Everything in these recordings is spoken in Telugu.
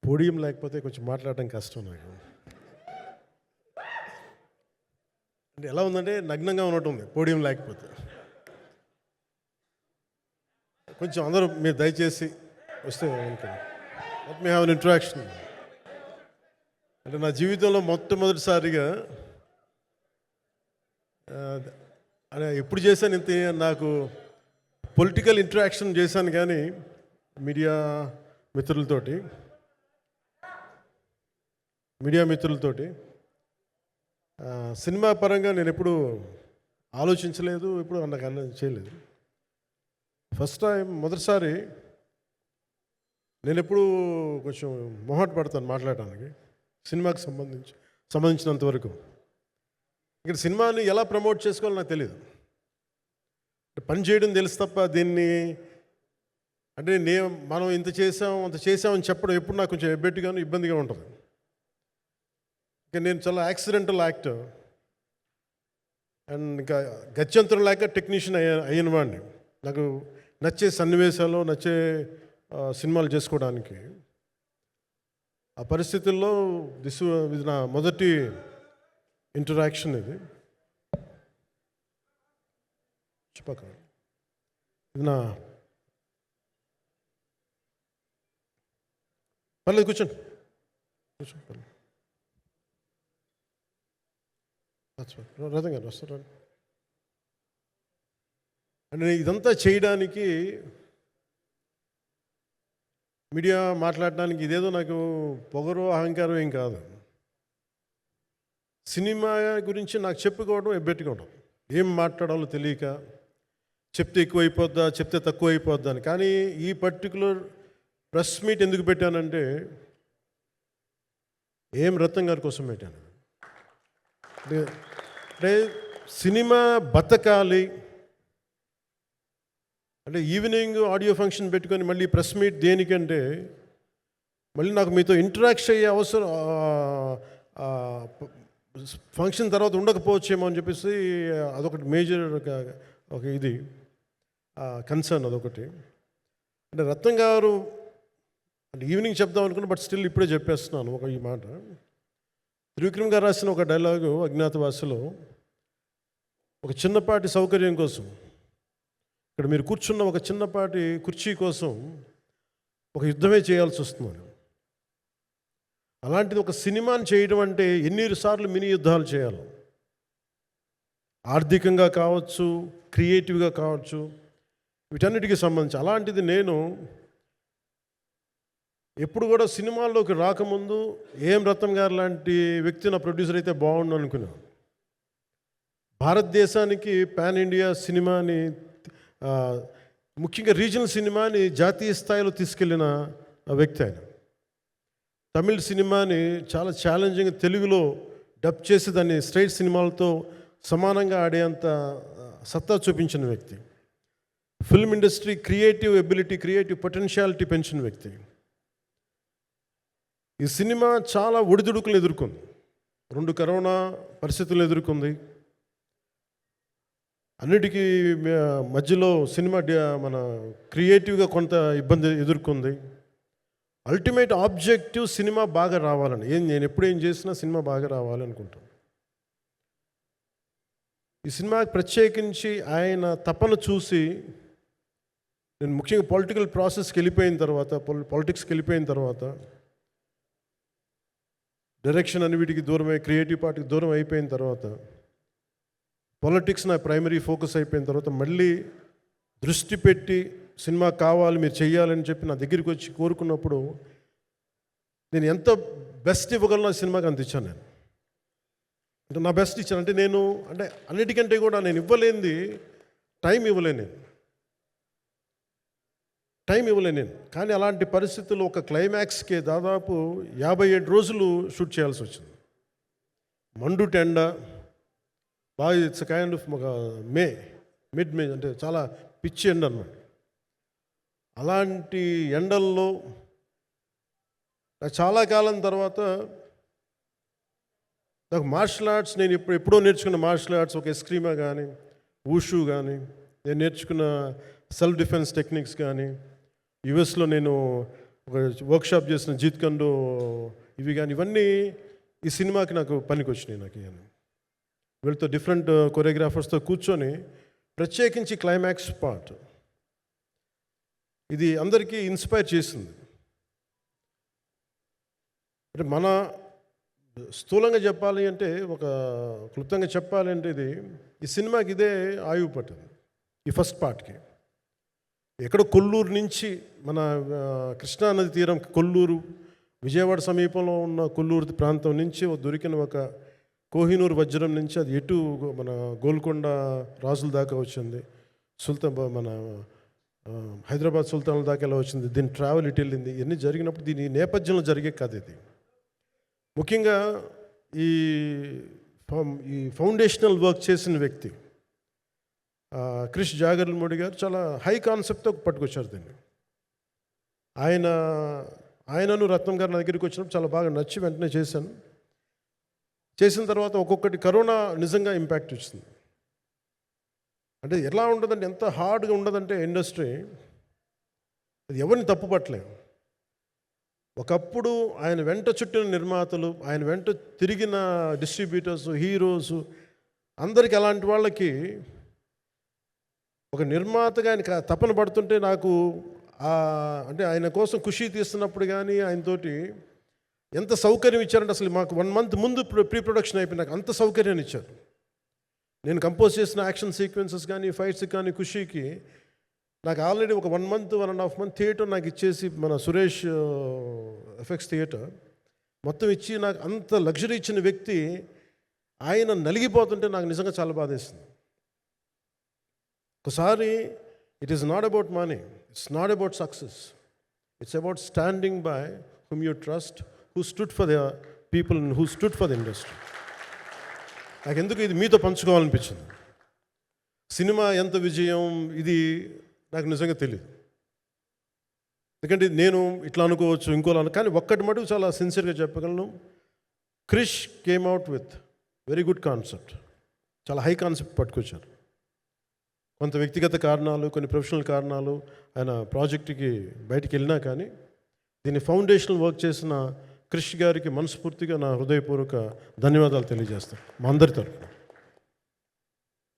పోడియం లేకపోతే కొంచెం మాట్లాడడం కష్టం నాకు. అంటే ఎలా ఉందంటే నగ్నంగా ఉన్నట్టుంది పోడియం లేకపోతే. కొంచెం అందరూ మీరు దయచేసి వస్తే let me have an interaction. అంటే నా జీవితంలో మొట్టమొదటిసారిగా అదే ఎప్పుడు చేశాను ఇంత, నాకు పొలిటికల్ ఇంటరాక్షన్ చేశాను కానీ మీడియా మిత్రులతోటి సినిమా పరంగా నేను ఎప్పుడు ఆలోచించలేదు, ఎప్పుడు నాకు చేయలేదు. ఫస్ట్ టైం మొదటిసారి నేను ఎప్పుడు కొంచెం మొహాట పడతాను మాట్లాడటానికి సినిమాకి సంబంధించినంత వరకు. ఇక్కడ సినిమాని ఎలా ప్రమోట్ చేసుకోవాలో నాకు తెలియదు. పని చేయడం తెలుసు తప్ప దీన్ని అంటే మనం ఇంత చేసామని చెప్పడం ఎప్పుడు నాకు కొంచెం ఎబ్బెట్టుగాను ఇబ్బందిగా ఉంటుంది. ఇంకా నేను చాలా యాక్సిడెంటల్ యాక్టర్ అండ్ ఇంకా గత్యంతరం లేక టెక్నీషియన్ అయిన వాడిని. నాకు నచ్చే సన్నివేశాలు, నచ్చే సినిమాలు చేసుకోవడానికి. ఆ పరిస్థితుల్లో ఇది నా మొదటి ఇంటరాక్షన్. ఇది నా పర్లేదు కూర్చోండి రథం గారు వస్తారు. అంటే ఇదంతా చేయడానికి, మీడియా మాట్లాడడానికి ఇదేదో నాకు పొగరు అహంకారం ఏం కాదు. సినిమా గురించి నాకు చెప్పుకోవడం ఎబ్బెట్టుకోవడం, ఏం మాట్లాడాలో తెలియక, చెప్తే ఎక్కువైపోద్దా చెప్తే తక్కువ అయిపోద్దా అని. కానీ ఈ పర్టికులర్ ప్రెస్ మీట్ ఎందుకు పెట్టానంటే ఏం రత్నం గారి కోసం పెట్టాను. అంటే సినిమా బతకాలి అంటే ఈవినింగ్ ఆడియో ఫంక్షన్ పెట్టుకొని మళ్ళీ ప్రెస్ మీట్ దేనికంటే మళ్ళీ నాకు మీతో ఇంటరాక్ట్ అయ్యే అవసరం ఫంక్షన్ తర్వాత ఉండకపోవచ్చేమో అని చెప్పేసి అదొకటి మేజర్ ఒక ఇది కన్సర్న్. అదొకటి. అంటే రత్నం గారు అంటే ఈవినింగ్ చెప్దాం అనుకున్నా, బట్ స్టిల్ ఇప్పుడే చెప్పేస్తున్నాను ఈ మాట. త్రివిక్రమ్ గారు రాసిన ఒక డైలాగు అజ్ఞాతవాసిలో, ఒక చిన్నపాటి సౌకర్యం కోసం, ఇక్కడ మీరు కూర్చున్న ఒక చిన్నపాటి కుర్చీ కోసం ఒక యుద్ధమే చేయాల్సి వస్తుంది. అలాంటిది ఒక సినిమాని చేయడం అంటే ఎన్నిసార్లు మినీ యుద్ధాలు చేయాలి, ఆర్థికంగా కావచ్చు, క్రియేటివ్గా కావచ్చు, వీటన్నిటికీ సంబంధించి. అలాంటిది నేను ఎప్పుడు కూడా సినిమాల్లోకి రాకముందు ఏం రత్నం గారు లాంటి వ్యక్తి నా ప్రొడ్యూసర్ అయితే బాగుండు అనుకున్నాను. భారతదేశానికి పాన్ ఇండియా సినిమాని, ముఖ్యంగా రీజనల్ సినిమాని జాతీయ స్థాయిలో తీసుకెళ్ళిన వ్యక్తి ఆయన. తమిళ సినిమాని చాలా ఛాలెంజింగ్ తెలుగులో డబ్ చేసి దాన్ని స్ట్రైట్ సినిమాలతో సమానంగా ఆడేంత సత్తా చూపించిన వ్యక్తి. Film industry creative ability, creative potentiality పెంచిన వ్యక్తి. ఈ సినిమా చాలా ఒడిదుడుకులు ఎదుర్కొంది, 2 కరోనా పరిస్థితులు ఎదుర్కొంది. అన్నిటికీ మధ్యలో సినిమా మన క్రియేటివ్గా కొంత ఇబ్బంది ఎదుర్కొంది. అల్టిమేట్ ఆబ్జెక్టివ్ సినిమా బాగా రావాలని, నేను ఎప్పుడేం చేసినా సినిమా బాగా రావాలి అనుకుంటాను. ఈ సినిమాకి ప్రత్యేకించి ఆయన తపన చూసి నేను ముఖ్యంగా పొలిటికల్ ప్రాసెస్కి వెళ్ళిపోయిన తర్వాత, పాలిటిక్స్కి వెళ్ళిపోయిన తర్వాత, డైరెక్షన్ అని వీటికి దూరమై క్రియేటివ్ పార్టీకి దూరం అయిపోయిన తర్వాత, పాలిటిక్స్ నా ప్రైమరీ ఫోకస్ అయిపోయిన తర్వాత, మళ్ళీ దృష్టి పెట్టి సినిమా కావాలి మీరు చెయ్యాలని చెప్పి నా దగ్గరికి వచ్చి కోరుకున్నప్పుడు నేను ఎంత బెస్ట్ ఇవ్వగలను ఆ సినిమాకి అంత ఇచ్చాను. నేను అంటే నా బెస్ట్ ఇచ్చాను. అంటే నేను అంటే అన్నిటికంటే కూడా నేను ఇవ్వలేనిది టైం ఇవ్వలేను నేను. కానీ అలాంటి పరిస్థితుల్లో ఒక క్లైమాక్స్కి దాదాపు 57 రోజులు షూట్ చేయాల్సి వచ్చింది. మండు టెండ బాగా, ఇట్స్ కైండ్ ఆఫ్ ఒక మిడ్ మే అంటే చాలా పిచ్చి ఎండ అన్నమాట. అలాంటి ఎండల్లో నాకు చాలా కాలం తర్వాత నాకు మార్షల్ ఆర్ట్స్, నేను ఎప్పుడో నేర్చుకున్న మార్షల్ ఆర్ట్స్, ఒక ఎస్క్రీమా కానీ, ఊషు కానీ, నేను నేర్చుకున్న సెల్ఫ్ డిఫెన్స్ టెక్నిక్స్ కానీ, యుఎస్లో నేను ఒక వర్క్షాప్ చేసిన జీత్ కండు ఇవి కానీ ఇవన్నీ ఈ సినిమాకి నాకు పనికి వచ్చినాయి. నాకు ఇవన్నీ వీళ్ళతో డిఫరెంట్ కొరియోగ్రాఫర్స్తో కూర్చొని ప్రత్యేకించి క్లైమాక్స్ పార్ట్ ఇది అందరికీ ఇన్స్పైర్ చేసింది. అంటే మన స్థూలంగా చెప్పాలి అంటే, ఒక క్లుప్తంగా చెప్పాలి అంటే, ఈ సినిమాకి ఇదే ఆయువు పట్టింది. ఈ ఫస్ట్ పార్ట్కి ఎక్కడో కొల్లూరు నుంచి మన కృష్ణానది తీరం కొల్లూరు, విజయవాడ సమీపంలో ఉన్న కొల్లూరు ప్రాంతం నుంచి దొరికిన ఒక కోహినూరు వజ్రం నుంచి అది ఎటు మన గోల్కొండ రాజుల దాకా వచ్చింది, మన హైదరాబాద్ సుల్తాన్ల దాకా ఎలా వచ్చింది, దీని ట్రావెల్ ఇటు వెళ్ళింది. ఇవన్నీ జరిగినప్పుడు దీని నేపథ్యంలో జరిగే కథ ఇది. ముఖ్యంగా ఈ ఫౌండేషనల్ వర్క్ చేసిన వ్యక్తి క్రిష్ జాగర్లమూడి గారు చాలా హై కాన్సెప్ట్తో పట్టుకొచ్చారు దీన్ని. ఆయనను రత్నం గారు నా దగ్గరికి వచ్చినప్పుడు చాలా బాగా నచ్చి వెంటనే చేశాను. చేసిన తర్వాత ఒక్కొక్కటి కరోనా నిజంగా ఇంపాక్ట్ వచ్చింది. అంటే ఎలా ఉండదంటే, ఎంత హార్డ్గా ఉండదంటే ఇండస్ట్రీ, అది ఎవరిని తప్పుపట్టలేము. ఒకప్పుడు ఆయన వెంట చుట్టిన నిర్మాతలు, ఆయన వెంట తిరిగిన డిస్ట్రిబ్యూటర్స్, హీరోస్ అందరికి అలాంటి వాళ్ళకి ఒక నిర్మాతగా ఆయన తపన పడుతుంటే నాకు అంటే ఆయన కోసం ఖుషి తీస్తున్నప్పుడు కానీ ఆయనతోటి ఎంత సౌకర్యం ఇచ్చారంటే, అసలు మాకు 1 month ముందు ప్రీ ప్రొడక్షన్ అయిపోయి నాకు అంత సౌకర్యాన్ని ఇచ్చారు. నేను కంపోజ్ చేసిన యాక్షన్ సీక్వెన్సెస్ కానీ ఫైట్స్ కానీ ఖుషీకి నాకు ఆల్రెడీ ఒక 1 month 1.5 month థియేటర్ నాకు ఇచ్చేసి, మన సురేష్ ఎఫెక్ట్స్ థియేటర్ మొత్తం ఇచ్చి నాకు అంత లగ్జరీ ఇచ్చిన వ్యక్తి ఆయన నలిగిపోతుంటే నాకు నిజంగా చాలా బాధేస్తుంది. ఒకసారి it is not about money, it's not about success, it's about standing by whom you trust, who stood for the people and who stood for the industry. నాకు ఎందుకు ఇది మీతో పంచుకోవాలనిపించింది. సినిమా ఎంత విజయం ఇది నాకు నిజంగా తెలియదు, ఎందుకంటే నేను ఇట్లా అనుకోవచ్చు ఇంకోలా, కానీ ఒక్కటి మటుకు చాలా సిన్సియర్గా చెప్పగలను. Krish came out with very good concept, చాలా హై కాన్సెప్ట్ పట్టుకొచ్చారు. కొంత వ్యక్తిగత కారణాలు, కొన్ని ప్రొఫెషనల్ కారణాలు ఆయన ప్రాజెక్టుకి బయటికి వెళ్ళినా కానీ దీన్ని ఫౌండేషనల్ వర్క్ చేసిన క్రిష్ గారికి మనస్ఫూర్తిగా నా హృదయపూర్వక ధన్యవాదాలు తెలియజేస్తాను మా అందరి తరఫున.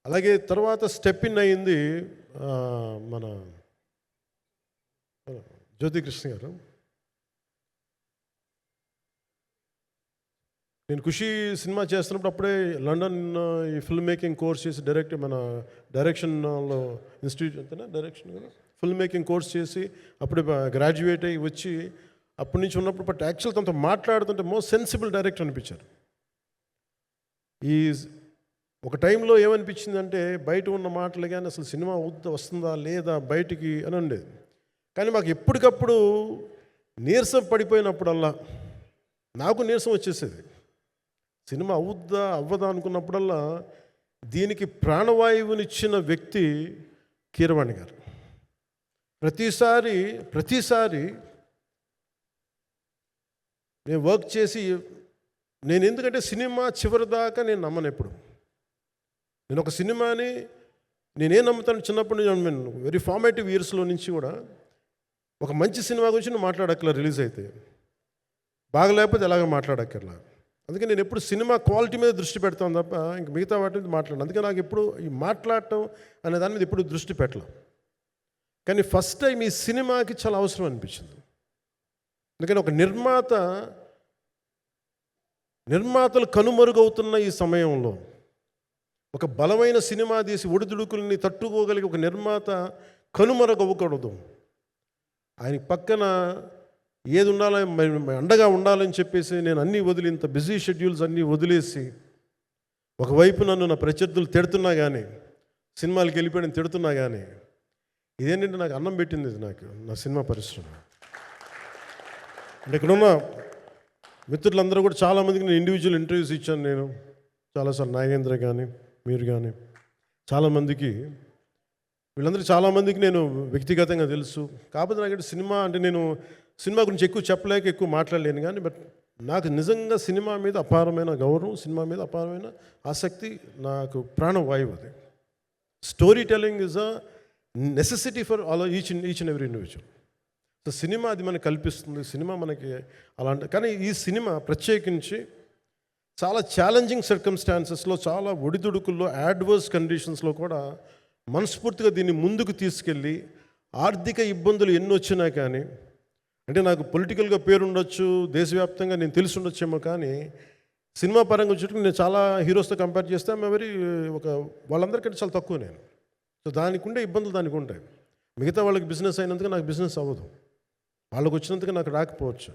అలాగే తర్వాత స్టెప్ ఇన్ అయింది మన జ్యోతికృష్ణ గారు. నేను ఖుషి సినిమా చేస్తున్నప్పుడు అప్పుడే లండన్ ఈ ఫిల్మ్ మేకింగ్ కోర్స్ చేసి మన డైరెక్షన్లో ఇన్స్టిట్యూట్ అంతేనా డైరెక్షన్ కదా, ఫిల్మ్ మేకింగ్ కోర్స్ చేసి అప్పుడే గ్రాడ్యుయేట్ అయ్యి వచ్చి అప్పటి నుంచి ఉన్నప్పుడు బట్ యాక్చువల్ తనతో మాట్లాడుతుంటే మోస్ట్ సెన్సిబుల్ డైరెక్టర్ అనిపించారు. ఈ ఒక టైంలో ఏమనిపించిందంటే, బయట ఉన్న మాటలు కానీ అసలు సినిమా వస్తుందా లేదా బయటికి అని ఉండేది. కానీ మాకు ఎప్పటికప్పుడు నీరసం పడిపోయినప్పుడల్లా నాకు నీరసం వచ్చేసేది. సినిమా అవ్వదా అనుకున్నప్పుడల్లా దీనికి ప్రాణవాయువునిచ్చిన వ్యక్తి కీరవాణి గారు. ప్రతిసారి నేను వర్క్ చేసి నేను ఎందుకంటే సినిమా చివరిదాకా నేను నమ్మను ఎప్పుడు. నేను ఒక సినిమాని నేనేం నమ్ముతాను, చిన్నప్పటి నుంచి వెరీ ఫార్మేటివ్ ఇయర్స్లో నుంచి కూడా ఒక మంచి సినిమా గురించి నువ్వు మాట్లాడక్కర్లా, రిలీజ్ అయితే బాగలేకపోతే ఎలాగ మాట్లాడక్కర్లా. అందుకే నేను ఎప్పుడు సినిమా క్వాలిటీ మీద దృష్టి పెడతాను తప్ప ఇంక మిగతా వాటి మీద మాట్లాడను. అందుకే నాకు ఎప్పుడు ఈ మాట్లాడటం అనే దాని మీద ఎప్పుడు దృష్టి పెట్టలేం. కానీ ఫస్ట్ టైం ఈ సినిమాకి చాలా అవసరం అనిపించింది. ఎందుకంటే ఒక నిర్మాతలు కనుమరుగవుతున్న ఈ సమయంలో ఒక బలమైన సినిమా తీసి ఒడిదుడుకుల్ని తట్టుకోగలిగి ఒక నిర్మాత కనుమరుగవ్వకూడదు. ఆయన పక్కన ఏది ఉండాలని అండగా ఉండాలని చెప్పేసి నేను అన్నీ వదిలి, ఇంత బిజీ షెడ్యూల్స్ అన్నీ వదిలేసి, ఒకవైపు నన్ను నా ప్రత్యర్థులు తిడుతున్నా కానీ, సినిమాలకు వెళ్ళిపోయిన తిడుతున్నా కానీ, ఇదేంటంటే నాకు అన్నం పెట్టింది ఇది నాకు నా సినిమా పరిశ్రమ. అంటే ఇక్కడున్న మిత్రులందరూ కూడా చాలామందికి నేను ఇండివిజువల్ ఇంటర్వ్యూస్ ఇచ్చాను. నేను చాలాసార్లు నాగేంద్ర కానీ మీరు కానీ చాలామందికి, వీళ్ళందరూ చాలామందికి నేను వ్యక్తిగతంగా తెలుసు. కాకపోతే నాకంటే సినిమా అంటే నేను సినిమా గురించి ఎక్కువ చెప్పలేక ఎక్కువ మాట్లాడలేను. కానీ బట్ నాకు నిజంగా సినిమా మీద అపారమైన గౌరవం, సినిమా మీద అపారమైన ఆసక్తి, నాకు ప్రాణవాయువు అది. Story telling is a necessity for all each and every individual. So cinema అది మనకి కల్పిస్తుంది, సినిమా మనకి అలాంటి. కానీ ఈ సినిమా ప్రత్యేకించి చాలా ఛాలెంజింగ్ సర్కమ్స్టాన్సెస్లో, చాలా ఒడిదుడుకుల్లో, యాడ్వర్స్ కండిషన్స్లో కూడా మనస్ఫూర్తిగా దీన్ని ముందుకు తీసుకెళ్ళి, ఆర్థిక ఇబ్బందులు ఎన్ని వచ్చినా కానీ, అంటే నాకు పొలిటికల్గా పేరుండొచ్చు, దేశవ్యాప్తంగా నేను తెలిసి ఉండొచ్చేమో, కానీ సినిమా పరంగా వచ్చేటప్పుడు నేను చాలా హీరోస్తో కంపేర్ చేస్తే వెరీ వాళ్ళందరికంటే చాలా తక్కువ నేను. సో దానికి ఉండే ఇబ్బందులు దానికి ఉంటాయి. మిగతా వాళ్ళకి బిజినెస్ అయినందుకు నాకు బిజినెస్ అవ్వదు, వాళ్ళకి వచ్చినందుకు నాకు రాకపోవచ్చు.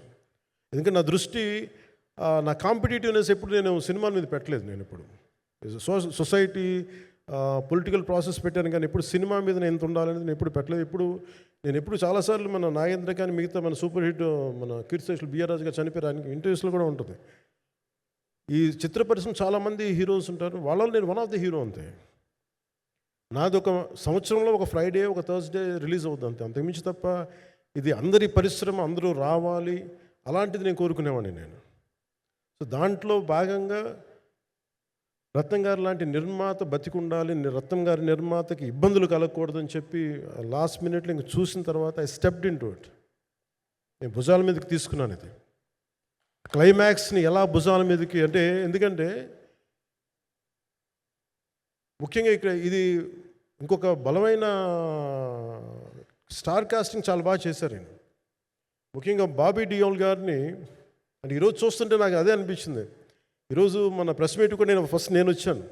ఎందుకంటే నా దృష్టి, నా కాంపిటేటివ్నెస్ ఎప్పుడు నేను సినిమాల మీద పెట్టలేదు. నేను ఇప్పుడు సొసైటీ, పొలిటికల్ ప్రాసెస్ పెట్టాను, కానీ ఎప్పుడు సినిమా మీద నేను ఎంత ఉండాలనేది నేను ఎప్పుడు పెట్టలేదు. నేను ఎప్పుడు చాలాసార్లు మన నాగేంద్ర కానీ మిగతా మన సూపర్ హిట్ మన కీర్తిశేషులు బిఆర్ రాజు గారు చనిపోయారు, ఆయనకి ఇంటర్వ్యూస్లో కూడా ఉంటుంది. ఈ చిత్ర పరిశ్రమ చాలామంది హీరోస్ ఉంటారు, వాళ్ళలో నేను వన్ ఆఫ్ ది హీరో అంతే. నాది ఒక సంవత్సరంలో ఒక ఫ్రైడే, ఒక థర్స్డే రిలీజ్ అవుతుంది అంతే, అంతకుమించి తప్ప ఇది అందరి పరిశ్రమ, అందరూ రావాలి అలాంటిది నేను కోరుకునేవాడిని నేను. సో దాంట్లో భాగంగా రత్నం గారు లాంటి నిర్మాత బతికుండాలి, రత్నం గారి నిర్మాతకి ఇబ్బందులు కలగకూడదని చెప్పి లాస్ట్ మినిట్లో ఇంక చూసిన తర్వాత I stepped in to it. నేను భుజాల మీదకి తీసుకున్నాను ఇది. క్లైమాక్స్ని ఎలా భుజాల మీదకి అంటే, ఎందుకంటే ముఖ్యంగా ఇక్కడ ఇది ఇంకొక బలమైన స్టార్ కాస్టింగ్ చాలా బాగా చేశారు నేను. ముఖ్యంగా బాబీ డియోల్ గారిని అంటే ఈరోజు చూస్తుంటే నాకు అదే అనిపించింది. ఈరోజు మన ప్రెస్ మీట్ కూడా నేను వచ్చాను.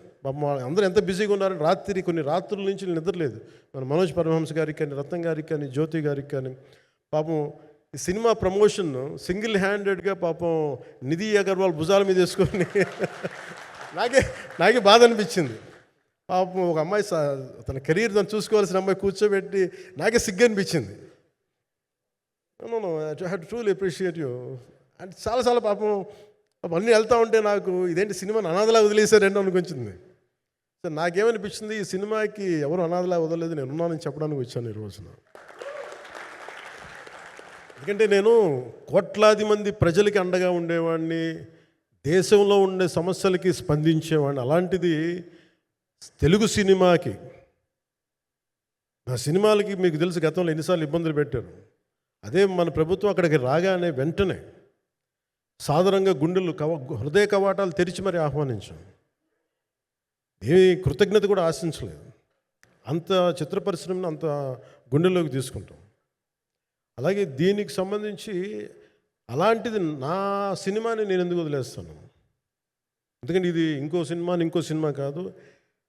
అందరూ ఎంత బిజీగా ఉన్నారని కొన్ని రాత్రుల నుంచి నిద్రలేదు. మన మనోజ్ పరమహంస గారికి కానీ, రత్నం గారికి కానీ, జ్యోతి గారికి కానీ, పాపం ఈ సినిమా ప్రమోషన్ సింగిల్ హ్యాండెడ్గా పాపం నిధి అగర్వాల్ భుజాల మీద వేసుకొని నాకే బాధ అనిపించింది. పాపం ఒక అమ్మాయి తన కెరీర్ తను చూసుకోవాల్సిన అమ్మాయి కూర్చోబెట్టి నాకే సిగ్గు అనిపించింది. I have to truly appreciate you. అంటే చాలా పాపం అన్నీ వెళ్తూ ఉంటే నాకు ఇదేంటి సినిమాని అనాథలా వదిలేశారంటే అనిపించింది. సో నాకేమనిపించింది, ఈ సినిమాకి ఎవరు అనాథలా వదలలేదు, నేను ఉన్నానని చెప్పడానికి వచ్చాను ఈ రోజున. ఎందుకంటే నేను కోట్లాది మంది ప్రజలకి అండగా ఉండేవాడిని, దేశంలో ఉండే సమస్యలకి స్పందించేవాడిని. అలాంటిది తెలుగు సినిమాకి, నా సినిమాలకి మీకు తెలుసు గతంలో ఎన్నిసార్లు ఇబ్బందులు పెట్టారు. అదే మన ప్రభుత్వం అక్కడికి రాగానే వెంటనే సాధారణంగా హృదయ కవాటాలు తెరిచి మరి ఆహ్వానించాం. ఏ కృతజ్ఞత కూడా ఆశించలేదు. అంత చిత్ర పరిశ్రమను అంత గుండెల్లోకి తీసుకుంటాం. అలాగే దీనికి సంబంధించి అలాంటిది నా సినిమాని నేను ఎందుకు వదిలేస్తాను? ఎందుకంటే ఇది ఇంకో సినిమా కాదు.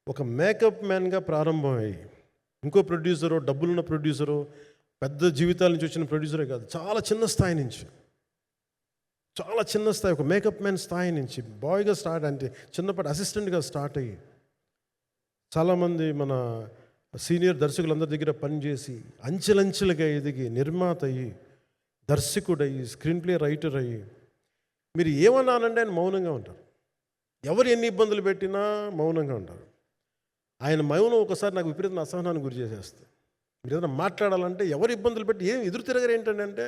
ఒక మేకప్ మ్యాన్గా ప్రారంభమయ్యి ఇంకో ప్రొడ్యూసరో, డబ్బులున్న ప్రొడ్యూసరో, పెద్ద జీవితాల నుంచి వచ్చిన ప్రొడ్యూసరే కాదు, చాలా చిన్న స్థాయి, ఒక మేకప్ మ్యాన్ స్థాయి నుంచి బాయ్గా స్టార్ట్, అంటే చిన్నపాటి అసిస్టెంట్గా స్టార్ట్ అయ్యి చాలామంది మన సీనియర్ దర్శకులందరి దగ్గర పనిచేసి అంచెలంచెలుగా ఎదిగి నిర్మాత అయ్యి, దర్శకుడయ్యి, స్క్రీన్ ప్లే రైటర్ అయ్యి, మీరు ఏమన్నానండి ఆయన మౌనంగా ఉంటారు. ఎవరు ఎన్ని ఇబ్బందులు పెట్టినా మౌనంగా ఉంటారు. ఆయన మౌనం ఒకసారి నాకు విపరీత అసహనానికి గురి చేసేస్తుంది. మీరు ఏదైనా మాట్లాడాలంటే ఎవరు ఇబ్బందులు పెట్టి ఏం ఎదురు తిరగరు ఏంటండి అంటే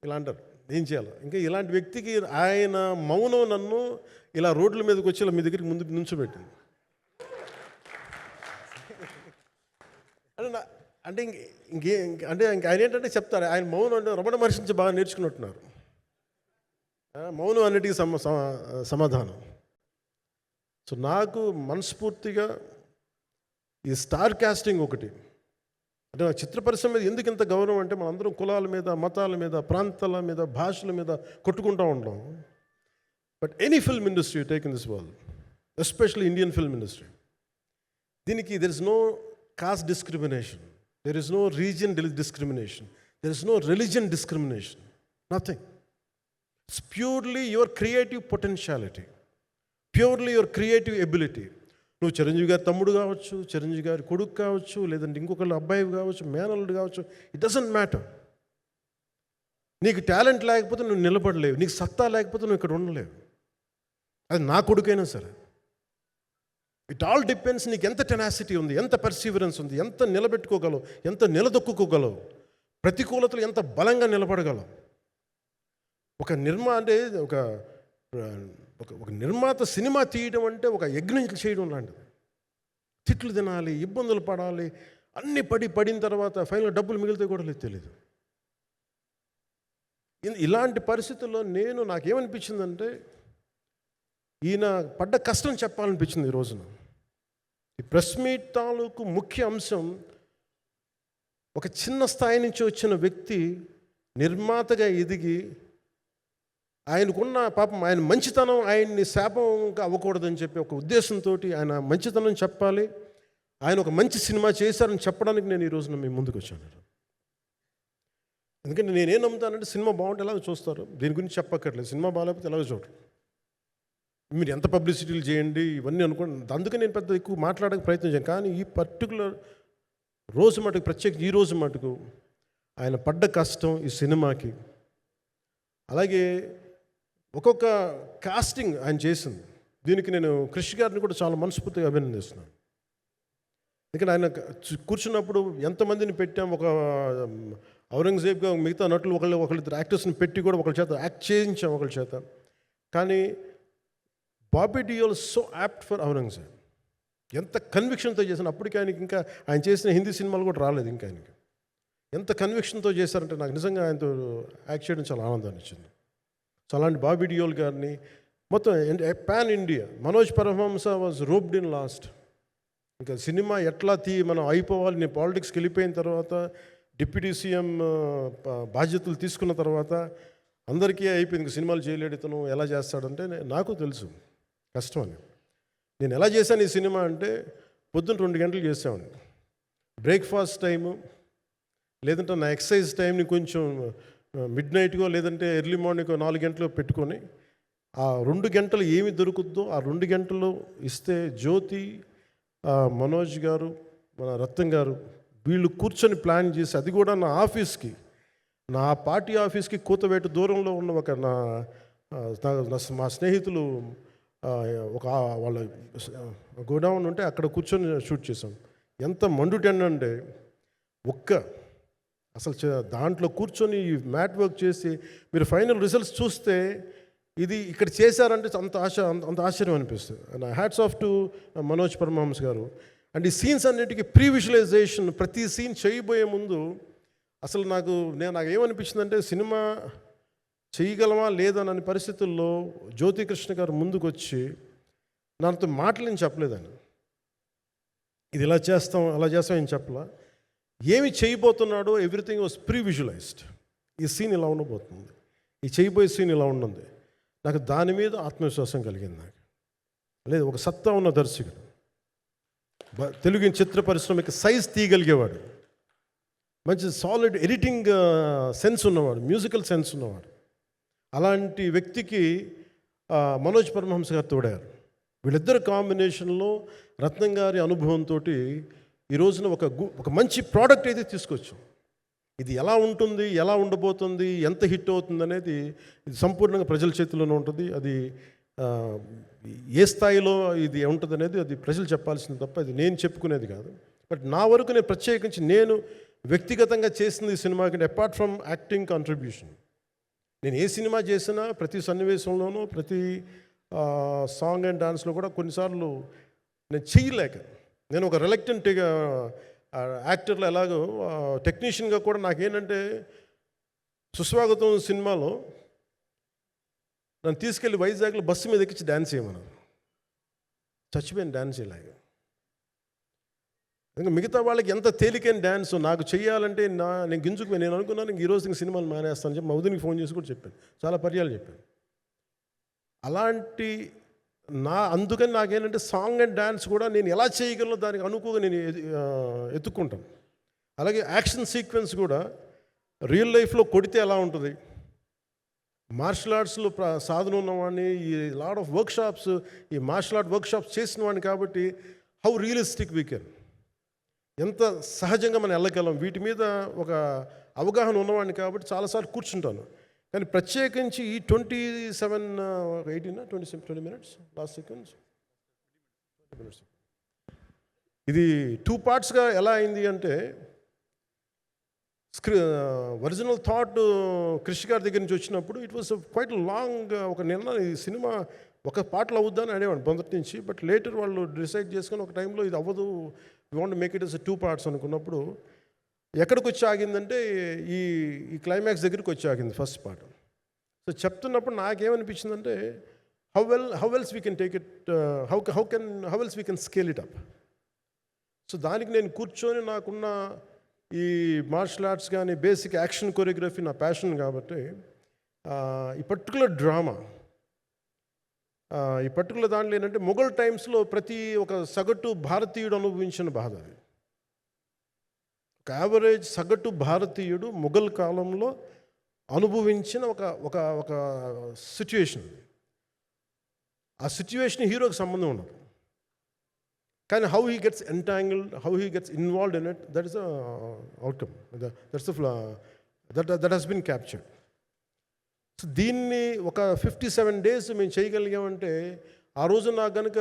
ఇలా అంటారు. ఏం చేయాలి? ఇంకా ఇలాంటి వ్యక్తికి ఆయన మౌనం నన్ను ఇలా రోడ్ల మీదకి వచ్చి ఇలా మీ దగ్గరికి ముందు నుంచోబెట్టింది. అంటే ఆయన ఏంటంటే చెప్తారు, ఆయన మౌనం అంటే రమణ మహర్షి నుంచి బాగా నేర్చుకున్నట్టున్నారు. మౌనం అన్నిటికీ సమాధానం. సో నాకు మనస్ఫూర్తిగా ఈ స్టార్ కాస్టింగ్ ఒకటి, అంటే నాకు చిత్ర పరిశ్రమ మీద ఎందుకు ఇంత గౌరవం అంటే, మనందరం కులాల మీద, మతాల మీద, ప్రాంతాల మీద, భాషల మీద కొట్టుకుంటూ ఉంటాం. But any film industry take in this world, especially Indian film industry, దీనికి there is no caste discrimination, there is no region discrimination, there is no religion discrimination, nothing. It's purely your creative potentiality, purely your creative ability. నువ్వు చిరంజీవి గారి తమ్ముడు కావచ్చు, చిరంజీవి గారి కొడుకు కావచ్చు, లేదంటే ఇంకొకళ్ళు అబ్బాయి కావచ్చు, మేనల్లుడు కావచ్చు, ఇట్ డజంట్ మ్యాటర్. నీకు టాలెంట్ లేకపోతే నువ్వు నిలబడలేవు, నీకు సత్తా లేకపోతే నువ్వు ఇక్కడ ఉండలేవు. అది నా కొడుకైనా సరే. ఇట్ ఆల్ డిపెండ్స్ నీకు ఎంత టెనాసిటీ ఉంది, ఎంత పర్సీవరెన్స్ ఉంది, ఎంత నిలబెట్టుకోగలవు, ఎంత నిలదొక్కుకోగలవు, ప్రతికూలతలు ఎంత బలంగా నిలబడగలవు. ఒక నిర్మాత సినిమా తీయడం అంటే ఒక యజ్ఞం చేయడం లాంటిది. తిట్లు తినాలి, ఇబ్బందులు పడాలి, అన్నీ పడిన తర్వాత ఫైనల్ డబ్బులు మిగిలితే కూడా లేదు తెలియదు. ఇలాంటి పరిస్థితుల్లో నాకేమనిపించిందంటే ఈయన పడ్డ కష్టం చెప్పాలనిపించింది ఈ రోజున. ఈ ప్రెస్ మీట్ తాలూకు ముఖ్య అంశం, ఒక చిన్న స్థాయి నుంచి వచ్చిన వ్యక్తి నిర్మాతగా ఎదిగి ఆయనకున్న పాపం ఆయన మంచితనం ఆయన్ని శాపంగా అవ్వకూడదని చెప్పి ఒక ఉద్దేశంతో ఆయన మంచితనం చెప్పాలి, ఆయన ఒక మంచి సినిమా చేశారని చెప్పడానికి నేను ఈ రోజున మీ ముందుకు వచ్చాను. ఎందుకంటే నేనేం నమ్ముతానంటే సినిమా బాగుంటే ఎలాగో చూస్తారు, దీని గురించి చెప్పక్కర్లేదు. సినిమా బాగాలేకపోతే ఎలాగో చూడరు. మీరు ఎంత పబ్లిసిటీలు చేయండి ఇవన్నీ అనుకోండి, అందుకే నేను పెద్ద ఎక్కువ మాట్లాడక ప్రయత్నం చేయను. కానీ ఈ పర్టికులర్ రోజు మటుకు, ప్రత్యేక ఈ రోజు మటుకు ఆయన పడ్డ కష్టం ఈ సినిమాకి, అలాగే ఒక్కొక్క కాస్టింగ్ ఆయన చేసింది, దీనికి నేను క్రిష్ గారిని కూడా చాలా మనస్ఫూర్తిగా అభినందిస్తున్నాను. ఎందుకంటే ఆయన కూర్చున్నప్పుడు ఎంతమందిని పెట్టాం, ఒక ఔరంగజేబ్గా మిగతా నటులు ఒకళ్ళిద్దరు యాక్టర్స్ని పెట్టి కూడా ఒకళ్ళ చేత యాక్ట్ చేయించాం ఒకళ్ళ చేత. కానీ Bobby Deol so apt for Aurangzeb, ఎంత కన్విక్షన్తో చేశాను. అప్పటికి ఆయనకి ఇంకా ఆయన చేసిన హిందీ సినిమాలు కూడా రాలేదు ఇంకా ఆయనకి. ఎంత కన్విక్షన్తో చేశారంటే నాకు నిజంగా ఆయనతో యాక్ట్ చేయడం చాలా ఆనందాన్ని ఇచ్చింది. సో అలాంటి బాబీ డియోల్ గారిని మొత్తం pan India, Manoj Paramahamsa was roped in last. ఇంకా సినిమా ఎట్లా మనం అయిపోవాలి, నేను పాలిటిక్స్కి వెళ్ళిపోయిన తర్వాత, డిప్యూటీ సీఎం బాధ్యతలు తీసుకున్న తర్వాత అందరికీ అయిపోయింది, ఇంకా సినిమాలు చేయలేడు ఇతను, ఎలా చేస్తాడంటే నాకు తెలుసు కష్టం అని. నేను ఎలా చేశాను ఈ సినిమా అంటే, పొద్దున్న 2 గంటలు చేసామండి బ్రేక్ఫాస్ట్ టైము, లేదంటే నా ఎక్సర్సైజ్ టైంని కొంచెం మిడ్ నైట్గో లేదంటే ఎర్లీ మార్నింగ్ 4 గంటలు పెట్టుకొని, ఆ 2 గంటలు ఏమి దొరుకుద్దో ఆ 2 గంటలు ఇస్తే జ్యోతి, మనోజ్ గారు, మన రత్నం గారు వీళ్ళు కూర్చొని ప్లాన్ చేసి, అది కూడా నా ఆఫీస్కి, నా పార్టీ ఆఫీస్కి కూతవేటు దూరంలో ఉన్న ఒక మా స్నేహితులు ఒక వాళ్ళ గోడౌన్ ఉంటే అక్కడ కూర్చొని షూట్ చేసాం. ఎంత మండుటెండ అంటే అసలు దాంట్లో కూర్చొని మ్యాట్ వర్క్ చేసి మీరు ఫైనల్ రిజల్ట్స్ చూస్తే ఇది ఇక్కడ చేశారంటే అంత ఆశ్చర్యం అనిపిస్తుంది. Hats off to Manoj Paramahamsa garu. And ఈ సీన్స్ అన్నిటికీ ప్రీ విజువలైజేషన్, ప్రతి సీన్ చేయబోయే ముందు అసలు నాకు ఏమనిపించిందంటే, సినిమా చేయగలమా లేదనని పరిస్థితుల్లో జ్యోతికృష్ణ గారు ముందుకు వచ్చి నాతో మాటలు నేను చెప్పలేదని, ఇది ఇలా చేస్తాం అలా చేస్తాం ఏం చెప్పలా, ఏమి చేయబోతున్నాడో ఎవ్రీథింగ్ వాజ్ ప్రీ విజువలైజ్డ్. ఈ సీన్ ఇలా ఉండబోతుంది, ఈ చేయబోయే సీన్ ఇలా ఉన్నది. నాకు దాని మీద ఆత్మవిశ్వాసం కలిగింది. నాకు లేదు, ఒక సత్తా ఉన్న దర్శకుడు, తెలుగు చిత్ర పరిశ్రమకి సైజ్ తీయగలిగేవాడు, మంచి సాలిడ్ ఎడిటింగ్ సెన్స్ ఉన్నవాడు, మ్యూజికల్ సెన్స్ ఉన్నవాడు. అలాంటి వ్యక్తికి మనోజ్ పరమహంస గారు తోడారు. వీళ్ళిద్దరు కాంబినేషన్లో రత్నం గారి అనుభవంతో ఈ రోజున ఒక మంచి ప్రోడక్ట్ అయితే తీసుకొచ్చాం. ఇది ఎలా ఉంటుంది, ఎలా ఉండబోతుంది, ఎంత హిట్ అవుతుంది అనేది ఇది సంపూర్ణంగా ప్రజల చేతిలోనే ఉంటుంది. అది ఏ స్థాయిలో ఇది ఉంటుంది అనేది అది ప్రజలు చెప్పాల్సింది తప్ప ఇది నేను చెప్పుకునేది కాదు. బట్ నా వరకు నేను ప్రత్యేకించి నేను వ్యక్తిగతంగా చేసింది ఈ సినిమాకి, అపార్ట్ ఫ్రమ్ యాక్టింగ్ కాంట్రిబ్యూషన్, నేను ఏ సినిమా చేసినా ప్రతి సన్నివేశంలోనూ ప్రతి సాంగ్ అండ్ డాన్స్లో కూడా కొన్నిసార్లు నేను చేయలేక, నేను ఒక రిలక్టెంట్ యాక్టర్లో ఎలాగో టెక్నీషియన్గా కూడా నాకేంటంటే, సుస్వాగతం సినిమాలో నన్ను తీసుకెళ్ళి వైజాగ్లో బస్సు మీద ఎక్కించి డ్యాన్స్ చేయమన్నారు. చచ్చిపోయిన డ్యాన్స్ ఇలాగా. ఇంకా మిగతా వాళ్ళకి ఎంత తేలికైన డ్యాన్స్ నాకు చేయాలంటే నేను గింజుకుపోయి నేను అనుకున్నాను ఇంక ఈరోజు ఇంక సినిమాలు మానేస్తాను చెప్పి మా వదినికి ఫోన్ చేసి కూడా చెప్పాను, చాలా పర్యాలు చెప్పాను. అలాంటి అందుకని నాకేంటంటే సాంగ్ అండ్ డ్యాన్స్ కూడా నేను ఎలా చేయగలను దానికి అనుకోగా నేను ఎత్తుక్కుంటాను. అలాగే యాక్షన్ సీక్వెన్స్ కూడా రియల్ లైఫ్లో కొడితే ఎలా ఉంటుంది, మార్షల్ ఆర్ట్స్లో సాధన ఉన్నవాడిని, ఈ లాట్ ఆఫ్ వర్క్షాప్స్, ఈ మార్షల్ ఆర్ట్ వర్క్షాప్స్ చేసిన వాడిని కాబట్టి హౌ రియలిస్టిక్ వీ కెన్, ఎంత సహజంగా మనం వెళ్ళగలం, వీటి మీద ఒక అవగాహన ఉన్నవాడిని కాబట్టి చాలాసార్లు కూర్చుంటాను. కానీ ప్రత్యేకించి ఈ 20 minutes లాస్ట్ సెకండ్స్ ఇది 2 partsగా ఎలా అయింది అంటే, ఒరిజినల్ థాట్ క్రిష్ గారి దగ్గర నుంచి వచ్చినప్పుడు ఇట్ వాస్ క్వైట్ లాంగ్. ఈ సినిమా ఒక పాటలో అవుద్దని అనేవాడు మొదటి నుంచి. బట్ లేటర్ వాళ్ళు డిసైడ్ చేసుకొని ఒక టైంలో ఇది అవ్వదు, we want make it as 2 parts అనుకున్నప్పుడు ఎక్కడికి వచ్చి ఆగిందంటే ఈ ఈ క్లైమాక్స్ దగ్గరికి వచ్చి ఆగింది ఫస్ట్ పార్ట్. సో చెప్తున్నప్పుడు నాకేమనిపించిందంటే how else we can take it, how else we can scale it up. So దానికి నేను కూర్చొని నాకున్న ఈ మార్షల్ ఆర్ట్స్ కానీ బేసిక్ యాక్షన్ కొరియోగ్రఫీ నా ప్యాషన్ కాబట్టి ఈ పర్టికులర్ డ్రామా, ఈ పర్టికులర్ దాంట్లో ఏంటంటే మొఘల్ టైమ్స్లో ప్రతి ఒక సగటు భారతీయుడు అనుభవించిన బాధ అది. ఒక యావరేజ్ సగటు భారతీయుడు మొఘల్ కాలంలో అనుభవించిన ఒక ఒక ఒక సిచ్యువేషన్. ఆ సిచ్యువేషన్ హీరోకి సంబంధం ఉండదు, కానీ how he gets entangled, how he gets involved in it, that is outcome, that has been captured. So దీన్ని ఒక 57 days మేము చేయగలిగామంటే, ఆ రోజు నాకు కనుక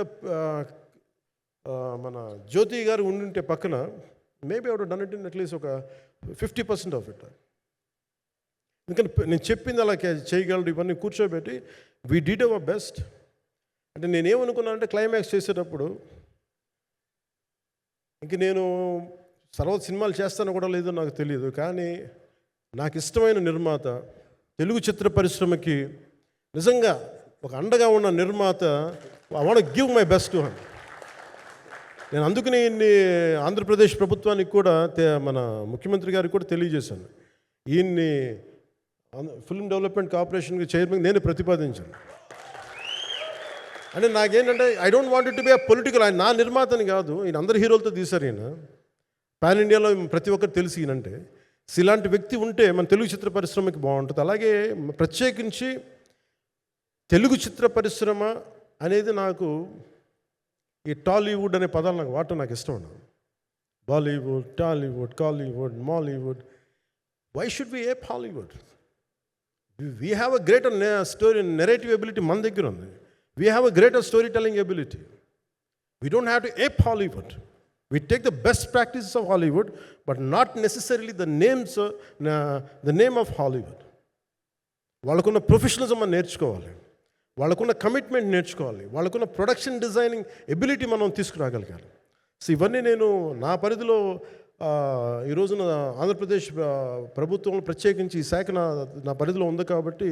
మన జ్యోతి గారు ఉండుంటే పక్కన, maybe out done it in at least ఒక 50% ఆఫ్ ఇట్. ఎందుకంటే నేను చెప్పింది అలా చేయగలరు ఇవన్నీ కూర్చోబెట్టి వీ డిడ్ అవర్ బెస్ట్. అంటే నేనేమనుకున్నానంటే క్లైమాక్స్ చేసేటప్పుడు ఇంక నేను తర్వాత సినిమాలు చేస్తానో కూడా లేదో నాకు తెలియదు, కానీ నాకు ఇష్టమైన నిర్మాత, తెలుగు చిత్ర పరిశ్రమకి నిజంగా ఒక అండగా ఉన్న నిర్మాత, I want give my best to him. నేను అందుకని ఆంధ్రప్రదేశ్ ప్రభుత్వానికి కూడా మన ముఖ్యమంత్రి గారికి కూడా తెలియజేశాను, ఈయన్ని ఫిల్మ్ డెవలప్మెంట్ కార్పొరేషన్కి చైర్మన్ నేను ప్రతిపాదించాను. అంటే నాకేంటంటే I don't want it to be a political, ఆయన నా నిర్మాతని కాదు, ఈయన అందరు హీరోలతో తీశారు, ఈయన పాన్ ఇండియాలో ప్రతి ఒక్కరు తెలిసి ఈయనంటే. ఇలాంటి వ్యక్తి ఉంటే మన తెలుగు చిత్ర పరిశ్రమకి బాగుంటుంది. అలాగే ప్రత్యేకించి తెలుగు చిత్ర పరిశ్రమ అనేది నాకు ఈ టాలీవుడ్ అనే పదాలు నాకు వాడటం నాకు ఇష్టం ఉండదు. Bollywood, Tollywood, Kollywood, Mollywood, why should we ape Hollywood? We have a greater story narrative ability మన దగ్గర ఉంది. We have a greater storytelling ability. We don't have to ape Hollywood. We take the best practices of Hollywood, but not necessarily the name of Hollywood. వాళ్ళకున్న ప్రొఫెషనలిజం మనం నేర్చుకోవాలి, వాళ్ళకున్న కమిట్మెంట్ నేర్చుకోవాలి, వాళ్ళకున్న ప్రొడక్షన్ డిజైనింగ్ ఎబిలిటీ మనం తీసుకురాగలగాలి. సో ఇవన్నీ నేను నా పరిధిలో ఈ రోజున ఆంధ్రప్రదేశ్ ప్రభుత్వంలో ప్రత్యేకించి ఈ శాఖ నా పరిధిలో ఉంది కాబట్టి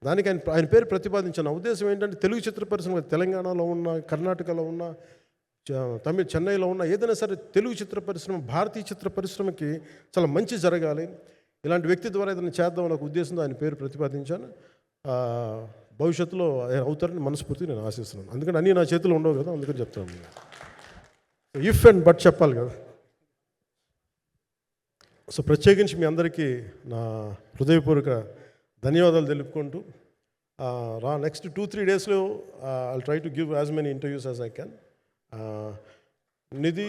దానికి ఆయన పేరు ప్రతిపాదించిన ఉద్దేశం ఏంటంటే, తెలుగు చిత్ర పరిశ్రమ తెలంగాణలో ఉన్న, కర్ణాటకలో ఉన్న, చెన్నైలో ఉన్న, ఏదైనా సరే తెలుగు చిత్ర పరిశ్రమ, భారతీయ చిత్ర పరిశ్రమకి చాలా మంచి జరగాలి, ఇలాంటి వ్యక్తి ద్వారా ఏదైనా చేద్దాం అనే ఉద్దేశంతో ఆయన పేరు ప్రతిపాదించాను. భవిష్యత్తులో ఆయన అవుతారని మనస్ఫూర్తిగా నేను ఆశిస్తున్నాను. అందుకని అన్నీ నా చేతిలో ఉండవు కదా, అందుకని చెప్తాను. ఇఫ్ అండ్ బట్ చెప్పాలి కదా. సో ప్రత్యేకించి మీ అందరికీ నా హృదయపూర్వక ధన్యవాదాలు తెలుపుకుంటూ, నెక్స్ట్ 2-3 daysలో I'll try to give as many interviews as I can. Nidhi,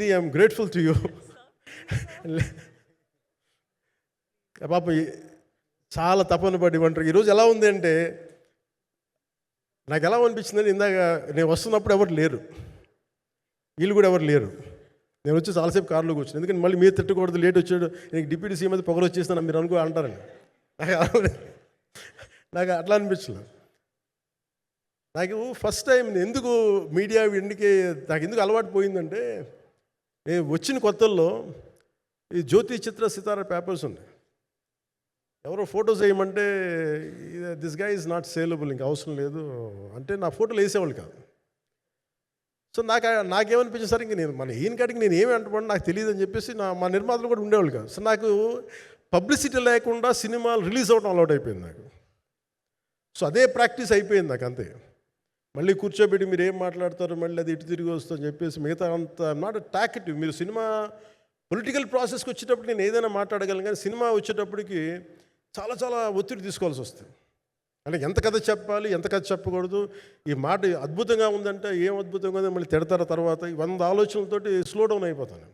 I'm grateful to you. పాప చాలా తపన పడి ఉంటారు. ఈరోజు ఎలా ఉంది అంటే, నాకు ఎలా అనిపించిందని, ఇందాక నేను వస్తున్నప్పుడు ఎవరు లేరు, వీళ్ళు కూడా ఎవరు లేరు. నేను వచ్చి చాలాసేపు కారులో కూర్చున్నాను, ఎందుకంటే మళ్ళీ మీరు తిట్టకూడదు, లేట్ వచ్చాడు, నీకు డిప్యూటీ సీఎం అయితే పొగరు వచ్చేస్తాను మీరు అనుకో అంటారని. నాకు అట్లా అనిపించలేదు. నాకు ఫస్ట్ టైం ఎందుకు మీడియా నాకు ఎందుకు అలవాటు పోయిందంటే, నేను వచ్చిన కొత్తల్లో ఈ జ్యోతి చిత్ర సితారా పేపర్స్ ఉన్నాయి, ఎవరో ఫోటోస్ వేయమంటే దిస్ గా ఈజ్ నాట్ సేలబుల్, ఇంకా అవసరం లేదు అంటే నా ఫోటోలు వేసేవాళ్ళు కాదు. సో నాకేమనిపించింది, సరే ఇంక నేను ఈయన కాడికి నేను ఏమి అంటున్నాను నాకు తెలియదు అని చెప్పేసి మా నిర్మాతలు కూడా ఉండేవాళ్ళు కాదు. సో నాకు పబ్లిసిటీ లేకుండా సినిమాలు రిలీజ్ అవ్వడం అలవాటు అయిపోయింది నాకు. సో అదే ప్రాక్టీస్ అయిపోయింది నాకు, అంతే. మళ్ళీ కూర్చోబెట్టి మీరు ఏం మాట్లాడతారు, మళ్ళీ అది ఇటు తిరిగి వస్తుందని చెప్పేసి మిగతా అంత నాట్ టాకెటివ్. మీరు సినిమా పొలిటికల్ ప్రాసెస్కి వచ్చేటప్పుడు నేను ఏదైనా మాట్లాడగలను, కానీ సినిమా వచ్చేటప్పటికి చాలా చాలా ఒత్తిడి తీసుకోవాల్సి వస్తుంది. అంటే ఎంత కథ చెప్పాలి, ఎంత కథ చెప్పకూడదు, ఈ మాట అద్భుతంగా ఉందంటే ఏం అద్భుతంగా ఉందని మళ్ళీ తిడతారు. తర్వాత 100 ఆలోచనలతోటి స్లో డౌన్ అయిపోతాను.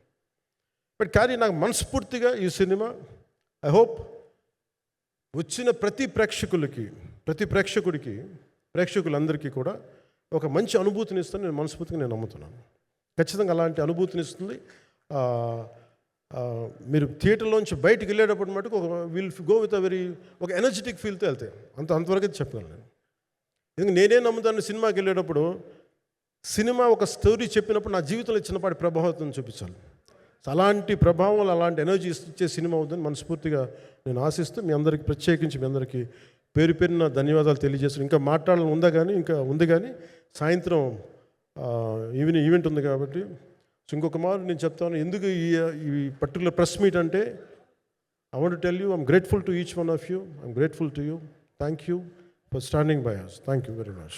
బట్ కానీ నాకు మనస్ఫూర్తిగా ఈ సినిమా ఐ హోప్ వచ్చిన ప్రతి ప్రేక్షకులందరికీ కూడా ఒక మంచి అనుభూతిని ఇస్తుంది. నేను మనస్ఫూర్తిగా నేను నమ్ముతున్నాను, ఖచ్చితంగా అలాంటి అనుభూతిని ఇస్తుంది. మీరు థియేటర్లోంచి బయటికి వెళ్ళేటప్పుడు మటుకు విల్ గో విత్ ఒక ఎనర్జెటిక్ ఫీల్తో వెళ్తాయి. అంతవరకు అయితే చెప్పగలను నేను. ఎందుకంటే నేనే నమ్ముతాను, సినిమాకి వెళ్ళేటప్పుడు సినిమా ఒక స్టోరీ చెప్పినప్పుడు నా జీవితంలో చిన్నపాటి ప్రభావితం చూపించాలి. అలాంటి ప్రభావం, అలాంటి ఎనర్జీ ఇచ్చే సినిమా అవుతుందని మనస్ఫూర్తిగా నేను ఆశిస్తూ మీ అందరికీ ప్రత్యేకించి మీ అందరికీ పేరు పేరున ధన్యవాదాలు తెలియజేస్తున్నాను. ఇంకా మాట్లాడాలని ఉంది కానీ సాయంత్రం ఈవెంట్ ఉంది కాబట్టి. సో ఇంకొక మారు నేను చెప్తాను ఎందుకు ఈ పర్టికులర్ ప్రెస్ మీట్ అంటే, I want to tell you, I'm grateful to each one of you. I'm grateful to you. Thank you for standing by us. Thank you very much.